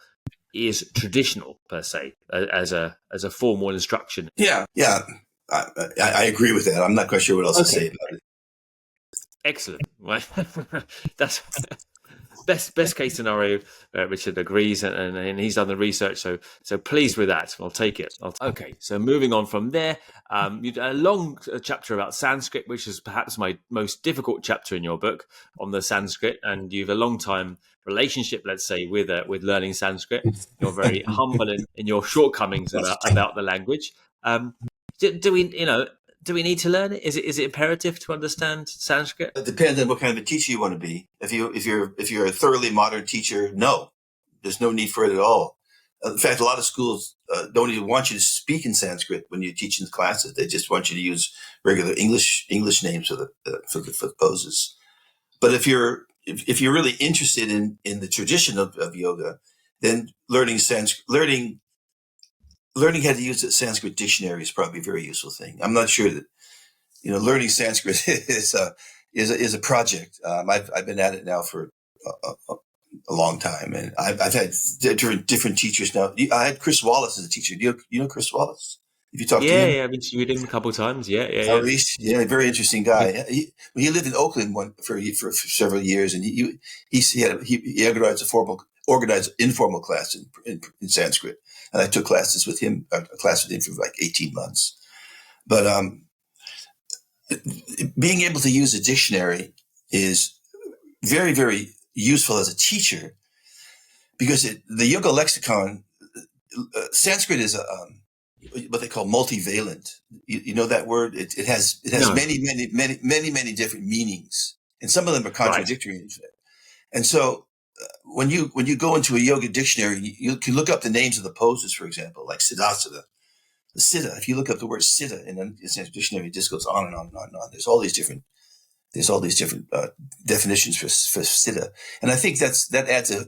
is traditional per se as a formal instruction. Yeah. I agree with that. I'm not quite sure what else to say about it. Excellent. Right. That's best case scenario. Richard agrees, and he's done the research. So pleased with that. I'll take it. Okay. So moving on from there, you did a long chapter about Sanskrit, which is perhaps my most difficult chapter in your book on the Sanskrit, and you've a long time relationship, let's say, with learning Sanskrit. You're very humble in your shortcomings about the language. Do we need to learn it? Is it imperative to understand Sanskrit? It depends on what kind of a teacher you want to be. If you're a thoroughly modern teacher, no, there's no need for it at all. In fact, a lot of schools don't even want you to speak in Sanskrit when you're teaching the classes. They just want you to use regular English names for the poses. But if you're really interested in the tradition of yoga, then learning how to use a Sanskrit dictionary is probably a very useful thing. I'm not sure that learning Sanskrit is a project. I've been at it now for a long time, and I've had different teachers now. I had Chris Wallace as a teacher. You know Chris Wallace? If you talk to him, I've interviewed him a couple of times. Yeah, very interesting guy. He lived in Oakland for several years, and he organized informal class in Sanskrit, and I took classes with him, a class with him for like 18 months. But being able to use a dictionary is very, very useful as a teacher, because the yoga lexicon, Sanskrit is what they call multivalent. You know that word? It has many different meanings, and some of them are contradictory. Right. And so when you go into a yoga dictionary, you can look up the names of the poses, for example, like siddhasana. The siddha. If you look up the word siddha in the Sanskrit dictionary, it just goes on and on and on and on. There's all these different definitions for siddha, and I think that adds a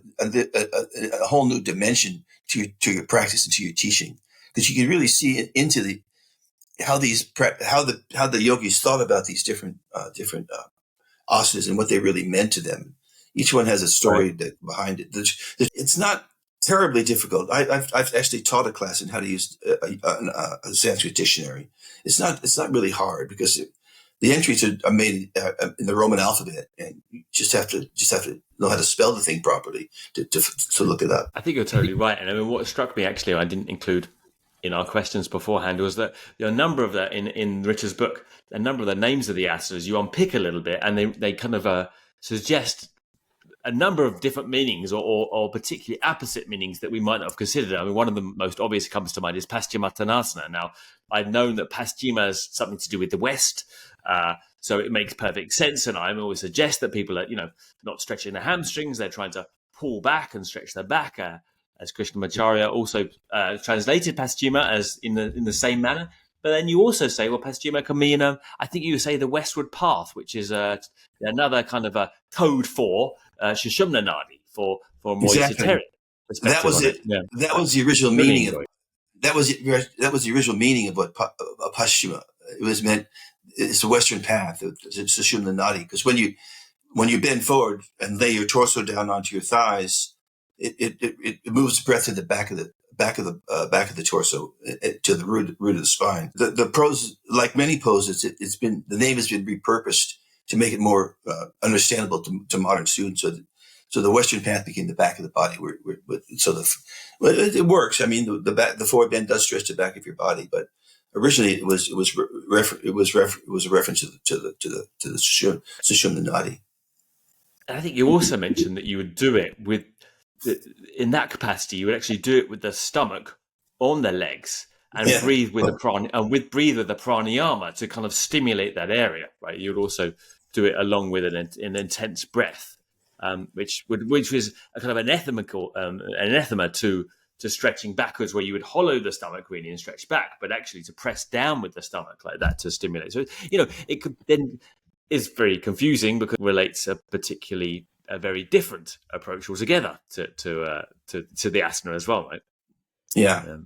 whole new dimension to your practice and to your teaching, because you can really see into how the yogis thought about these different asanas and what they really meant to them. Each one has a story behind it. It's not terribly difficult. I've actually taught a class in how to use a Sanskrit dictionary. It's not really hard, because the entries are made in the Roman alphabet, and you just have to know how to spell the thing properly to look it up. I think you're totally right. And I mean, what struck me, actually, I didn't include in our questions beforehand, was that a number of that in Richard's book, a number of the names of the asanas you unpick a little bit, and they kind of suggest a number of different meanings or particularly opposite meanings that we might not have considered. I mean, one of the most obvious that comes to mind is Paschimottanasana. Now, I've known that Paschima has something to do with the West, so it makes perfect sense. And I always suggest that people are, not stretching their hamstrings; they're trying to pull back and stretch their back. As Krishnamacharya also translated Paschima as in the same manner. But then you also say, well, Paschima can mean, I think you say the westward path, which is another kind of a code for Sushumna Nadi, for more esoteric perspective. That was it. Yeah. That was the original meaning. That was the original meaning of what Paschima. It was meant. It's the western path. It's Sushumna Nadi, because when you bend forward and lay your torso down onto your thighs, it moves the breath to the back of the torso to the root of the spine. The pose, like many poses, the name has been repurposed to make it more understandable to modern students. So the western path became the back of the body. It works. I mean, the forward bend does stretch the back of your body, but originally it was a reference to the Sushumna Nadi. And I think you also mentioned that you would do it in that capacity. You would actually do it with the stomach on the legs and breathe with the pranayama to kind of stimulate that area. Right. You would also do it along with an intense breath, which was a kind of anathema to stretching backwards, where you would hollow the stomach really and stretch back, but actually to press down with the stomach like that to stimulate. So it could then is very confusing, because it relates a very different approach altogether to the asana as well, right? Yeah.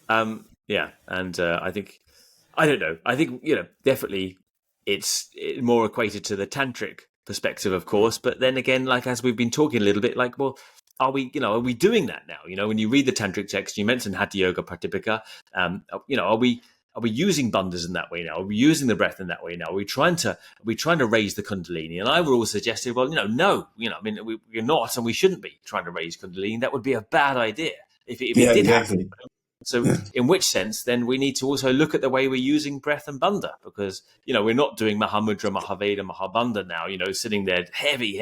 And I think, I don't know. I think, definitely it's more equated to the tantric perspective, of course. But then again, like, as we've been talking a little bit, like, well, are we doing that now? When you read the tantric text, you mentioned Hatha Yoga Pratipika. Are we using bandhas in that way now? Are we using the breath in that way now? Are we trying to raise the Kundalini? And I would always suggest, well, no, we're not, and we shouldn't be trying to raise Kundalini. That would be a bad idea if it did happen. So in which sense, then we need to also look at the way we're using breath and bandha, because, we're not doing Mahamudra, Mahaveda, Mahabandha now, sitting there heavy,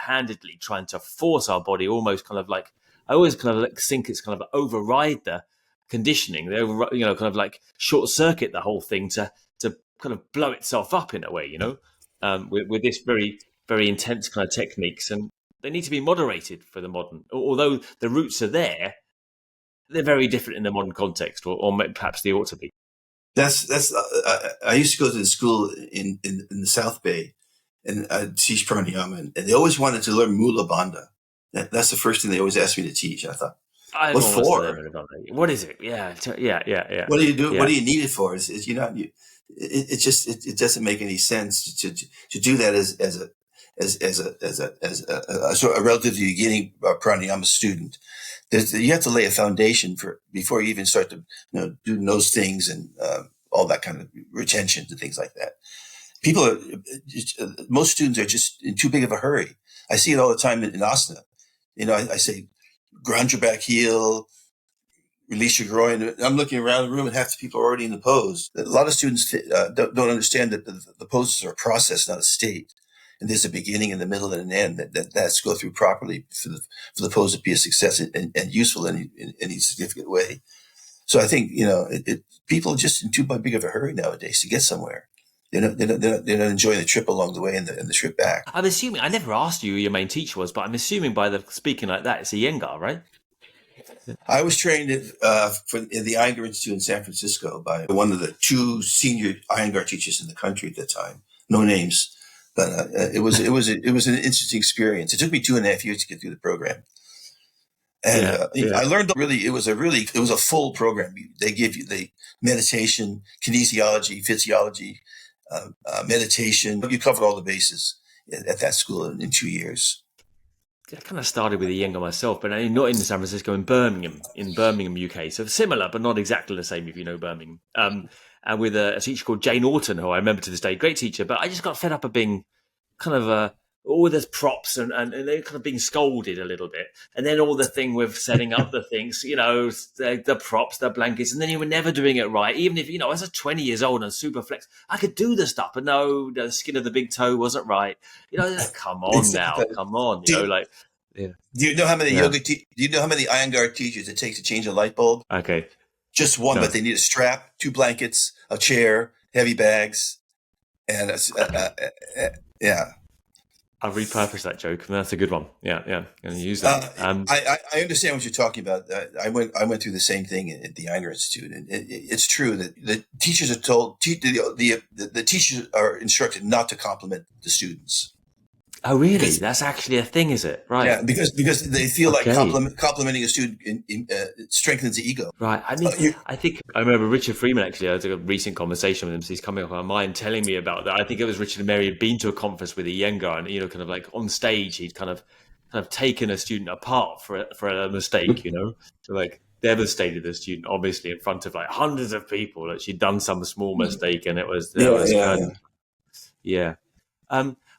handedly trying to force our body, almost kind of like, I always kind of like think it's kind of override the conditioning, they kind of like short circuit the whole thing to kind of blow itself up in a way, with this very, very intense kind of techniques. And they need to be moderated for the modern. Although the roots are there, they're very different in the modern context, or perhaps they ought to be. That's I used to go to the school in the South Bay, and I'd teach pranayama, and they always wanted to learn Mula Bandha. That's the first thing they always asked me to teach. And I thought, I what almost for? learned about that. What is it? Yeah. What do you do? Yeah. What do you need it for? It doesn't make any sense to do that as a relatively beginning pranayama student. You have to lay a foundation before you even start to do those things and all that kind of retention and things like that. Most students are just in too big of a hurry. I see it all the time in asana. I say, ground your back heel, release your groin. I'm looking around the room and half the people are already in the pose. A lot of students don't understand that the poses are a process, not a state. And there's a beginning and the middle and an end that's go through properly for the pose to be a success and useful in any significant way. So I think, people are just in too big of a hurry nowadays to get somewhere. They're not enjoying the trip along the way and the trip back. I'm assuming, I never asked you who your main teacher was, but I'm assuming by the speaking like that, it's a Iyengar, right? I was trained in the Iyengar Institute in San Francisco by one of the two senior Iyengar teachers in the country at the time. No names. But it was an interesting experience. It took me 2.5 years to get through the program, and I learned it was a full program. They give you the meditation, kinesiology, physiology, meditation. You covered all the bases at that school in 2 years. I kind of started with Iyengar myself, but not in San Francisco, in Birmingham, UK. So similar, but not exactly the same if you know Birmingham. And with a teacher called Jane Orton, who I remember to this day, great teacher, but I just got fed up of being kind of all this props and they're kind of being scolded a little bit. And then all the thing with setting up the things, the props, the blankets, and then you were never doing it right. Even if, I was 20 years old and super flex, I could do the stuff, but no, the skin of the big toe wasn't right. Come on now, come on. Do you know how many do you know how many Iyengar teachers it takes to change a light bulb? Okay. Just one, but they need a strap, 2 blankets, a chair, heavy bags, and yeah. I'll repurpose that joke. That's a good one. Yeah, I'm going to use that. I understand what you're talking about. I went through the same thing at the Iyengar Institute, and it's true that the teachers are told the teachers are instructed not to compliment the students. Oh, really? That's actually a thing, is it? Right. Yeah, because they feel like complimenting a student strengthens the ego. Right. I mean, I think I remember Richard Freeman, actually. I had a recent conversation with him. So he's coming up on my mind telling me about that. I think it was Richard and Mary had been to a conference with Iyengar and, kind of like on stage, he'd kind of taken a student apart for a mistake, so like devastated the student, obviously in front of like hundreds of people that she'd done some small mistake and it was,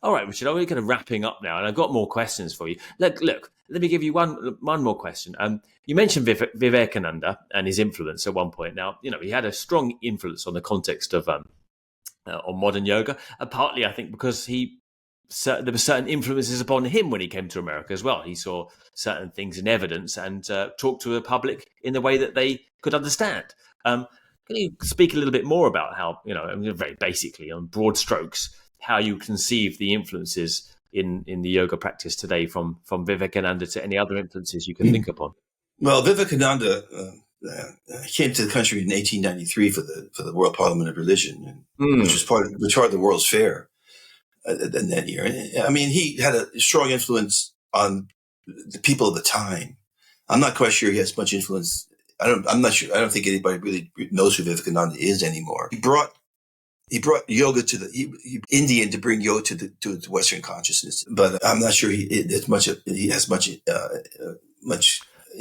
all right, Richard, we're kind of wrapping up now, and I've got more questions for you. Look, let me give you one more question. You mentioned Vivekananda and his influence at one point. Now, he had a strong influence on the context of on modern yoga, partly, I think, because there were certain influences upon him when he came to America as well. He saw certain things in evidence and talked to the public in the way that they could understand. Can you speak a little bit more about how, very basically, on broad strokes, how you conceive the influences in the yoga practice today from Vivekananda to any other influences you can think upon? Well, Vivekananda came to the country in 1893 for the World Parliament of Religion, which was part of the World's Fair in that year. I mean, he had a strong influence on the people of the time. I'm not quite sure he has much influence. I'm not sure. I don't think anybody really knows who Vivekananda is anymore. He brought yoga to Indian to bring yoga to the Western consciousness, but I'm not sure he has much.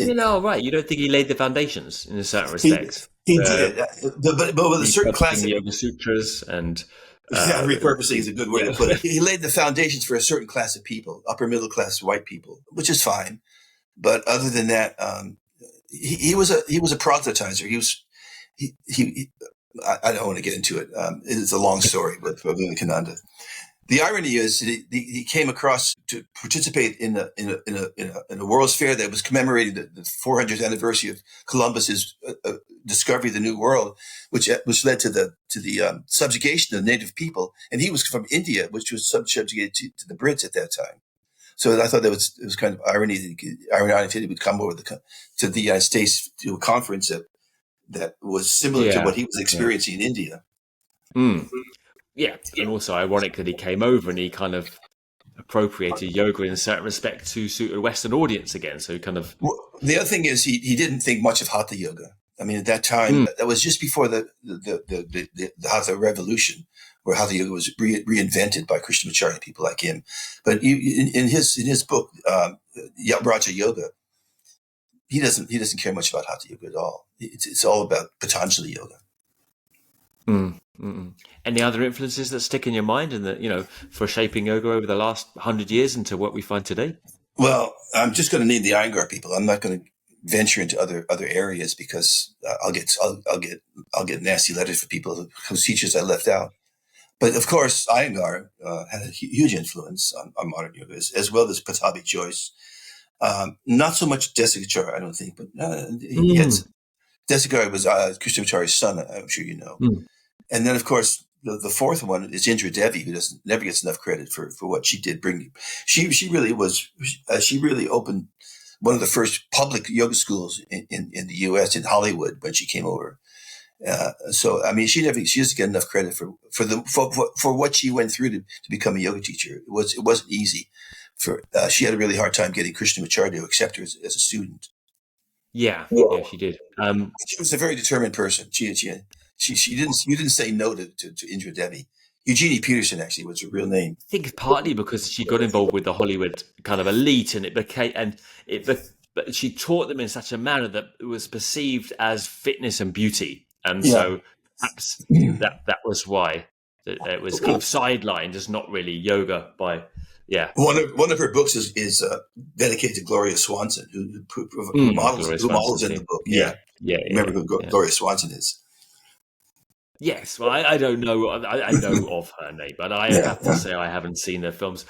Right? You don't think he laid the foundations in a certain respects? He did, but with a certain class of Yoga Sutras and repurposing is a good way to put it. He laid the foundations for a certain class of people, upper middle class white people, which is fine. But other than that, he was a proselytizer. I don't want to get into it. It's a long story with Vivekananda. The irony is he came across to participate in a World's Fair that was commemorating the 400th anniversary of Columbus's discovery of the New World, which led to the subjugation of native people. And he was from India, which was subjugated to the Brits at that time. So I thought it was kind of ironic that he would come over to the United States to a conference that was similar to what he was experiencing in India. Yeah, and also ironic that he came over and he kind of appropriated yoga in a certain respect to suit a Western audience again. So kind of. Well, the other thing is he didn't think much of Hatha yoga. I mean, at that time, that was just before the Hatha revolution, where Hatha yoga was reinvented by Krishnamacharya, people like him. But in his book, Raja Yoga, he doesn't care much about Hatha yoga at all. It's all about Patanjali yoga. Any other influences that stick in your mind and that, for shaping yoga over the last 100 years into what we find today? Well, I'm just going to name the Iyengar people. I'm not going to venture into other areas because I'll get nasty letters for people whose teachers I left out. But of course, Iyengar had a huge influence on modern yoga, as well as Pattabhi Jois. Not so much Desikachar, I don't think, but Desikachar was Krishnamacharya's son. I'm sure you know. And then, of course, the fourth one is Indra Devi, who never gets enough credit for what she did. She really opened one of the first public yoga schools in the U.S. in Hollywood when she came over. So I mean, she doesn't get enough credit for what she went through to become a yoga teacher. It wasn't easy. She had a really hard time getting Krishnamacharya to accept her as a student. Yeah, she did. She was a very determined person. She didn't say no to Indra Devi. Eugenie Peterson actually was her real name. I think partly because she got involved with the Hollywood kind of elite, and but she taught them in such a manner that it was perceived as fitness and beauty, and so perhaps that was why it was kind of sidelined as not really yoga by. Yeah, one of her books is dedicated to Gloria Swanson, who models in the book. Yeah. Remember who Gloria Swanson is? Yes, well, I don't know. I know of her name, but I have to say I haven't seen her films.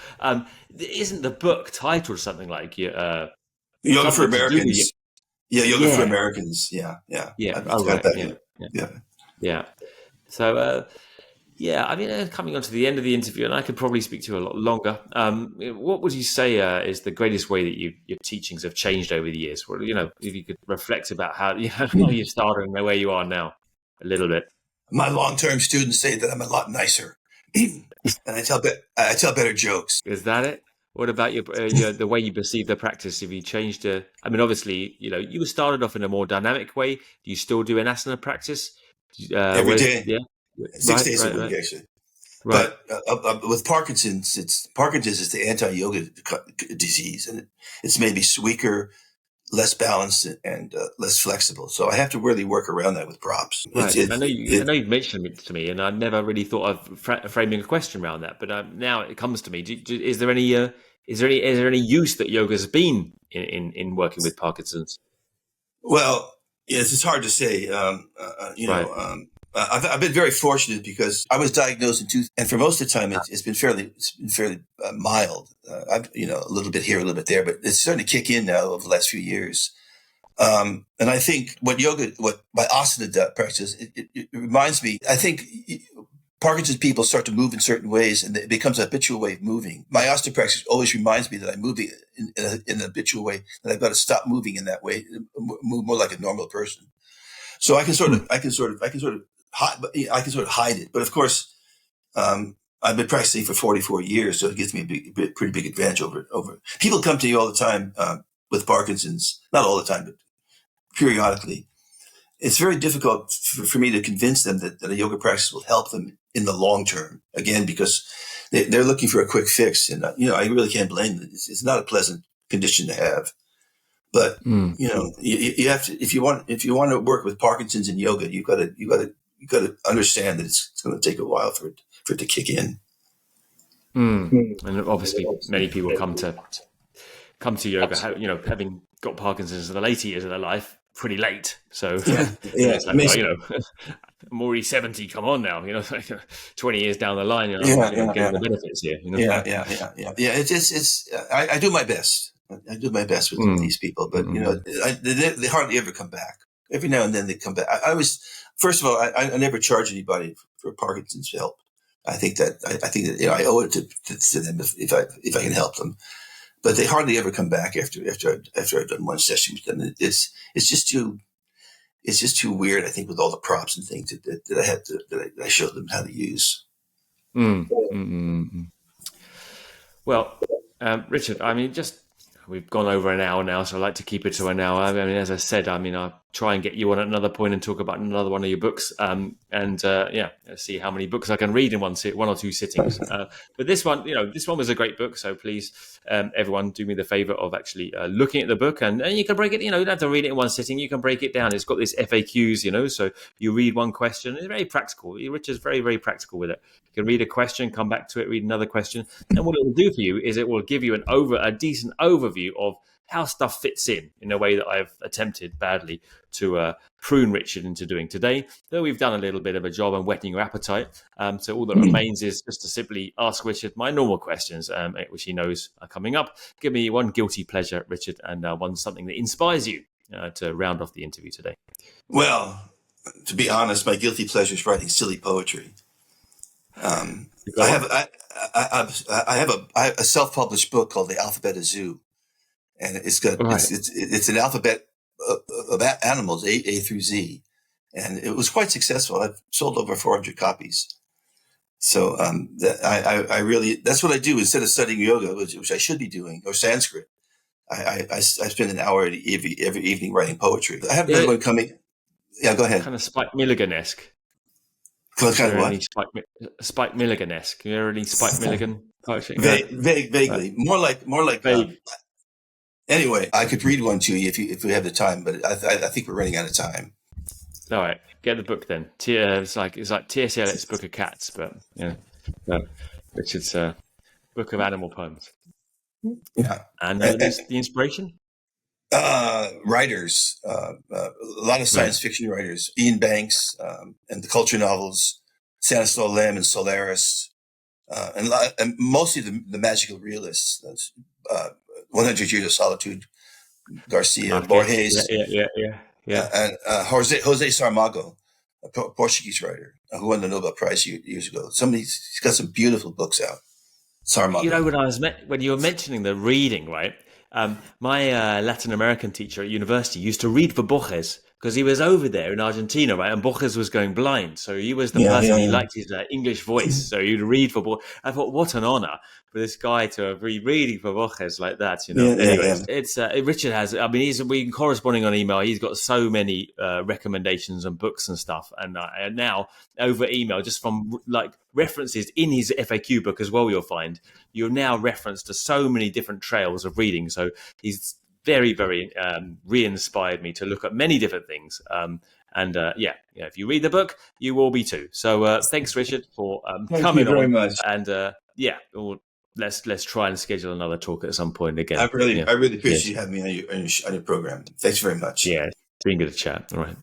Isn't the book titled something like Yoga for Americans? Yoga for Americans. Yeah. So, I mean, coming on to the end of the interview, and I could probably speak to you a lot longer. What would you say is the greatest way that your teachings have changed over the years? Well, if you could reflect about how you started and where you are now, a little bit. My long-term students say that I'm a lot nicer, and I tell better jokes. Is that it? What about the way you perceive the practice? Have you changed? I mean, obviously, you started off in a more dynamic way. Do you still do an asana practice every day? Yeah, 6 days a week actually. Right. But with Parkinson's, is the anti-yoga disease, and it's made me weaker, less balanced, and less flexible. So I have to really work around that with props. Right. I know you've mentioned it to me, and I never really thought of framing a question around that. But now it comes to me. Is there any use that yoga has been in working with Parkinson's? Well, yes, it's hard to say. I've been very fortunate because I was diagnosed and for most of the time it's been fairly mild. I've a little bit here, a little bit there, but it's starting to kick in now over the last few years. And I think what my asana practice, it reminds me. I think Parkinson's people start to move in certain ways, and it becomes a habitual way of moving. My asana practice always reminds me that I'm moving in an habitual way, that I've got to stop moving in that way, move more like a normal person. So I can sort of hide it. But of course, I've been practicing for 44 years, so it gives me a pretty big advantage over. People come to me all the time with Parkinson's, not all the time, but periodically. It's very difficult for me to convince them that a yoga practice will help them in the long term. Again, because they're looking for a quick fix, and I really can't blame them. It's not a pleasant condition to have. But you have to, if you want to work with Parkinson's in yoga, you got to understand that it's going to take a while for it to kick in. And obviously, many people come to yoga, having got Parkinson's in the later years of their life, pretty late. So it's like, I'm already 70. Come on now, 20 years down the line, getting the benefits here. It's I do my best. I do my best with these people, but they hardly ever come back. Every now and then they come back. First of all, I never charge anybody for Parkinson's help. I think that I owe it to them if I can help them. but they hardly ever come back after I've done one session with them. It's just too weird. I think with all the props and things that I showed them how to use. Well, Richard, I mean, we've gone over an hour now, so I like to keep it to an hour. I mean, as I said, I'll try and get you on at another point and talk about another one of your books, see how many books I can read in one or two sittings. But this one was a great book, so please, everyone, do me the favor of actually looking at the book, and you can break it. You don't have to read it in one sitting. You can break it down. It's got this FAQs, so you read one question. It's very practical. Richard's very, very practical with it. You can read a question, come back to it, read another question, and what it will do for you is it will give you a decent overview of how stuff fits in a way that I've attempted badly to prune Richard into doing today, though we've done a little bit of a job on whetting your appetite. So all that remains is just to simply ask Richard my normal questions, which he knows are coming up. Give me one guilty pleasure, Richard, and one something that inspires you to round off the interview today. Well, to be honest, my guilty pleasure is writing silly poetry. I have a self-published book called The Alphabet of Zoo. And it's an alphabet of animals, A through Z, and it was quite successful. I've sold over 400 copies. So that's what I do instead of studying yoga, which I should be doing, or Sanskrit. I spend an hour every evening writing poetry. I have another one coming. Yeah, go ahead. Kind of Spike Milligan-esque. Kind of what? Spike Milligan-esque. You ever any Spike Milligan poetry? Vaguely, more like. Anyway, I could read one to you if we have the time, but I think we're running out of time. All right, get the book then. It's like T.S. Eliot's Book of Cats, but Richard's Book of Animal Poems. Yeah, and the inspiration. Writers, a lot of science fiction writers, Ian Banks, and the culture novels, Stanislaw Lem and Solaris, and mostly the magical realists. 100 Years of Solitude, Garcia, Borges, and Jose Saramago, a Portuguese writer who won the Nobel Prize years ago. He's got some beautiful books out. Saramago. When you were mentioning the reading, right? My Latin American teacher at university used to read for Borges because he was over there in Argentina, right? And Borges was going blind, so he was the person he liked his English voice. So he'd read for Borges. I thought, what an honor for this guy to be reading for Borges like that, It's Richard has. I mean, we've been corresponding on email. He's got so many recommendations and books and stuff, and now over email, just from like references in his FAQ book as well, you'll find you're now referenced to so many different trails of reading. So he's very, very re-inspired me to look at many different things. If you read the book, you will be too. So thanks, Richard, for coming on. Thank you very much. And let's try and schedule another talk at some point again. I really appreciate you having me on your program. Thanks very much. Yeah, it's been good to chat. All right.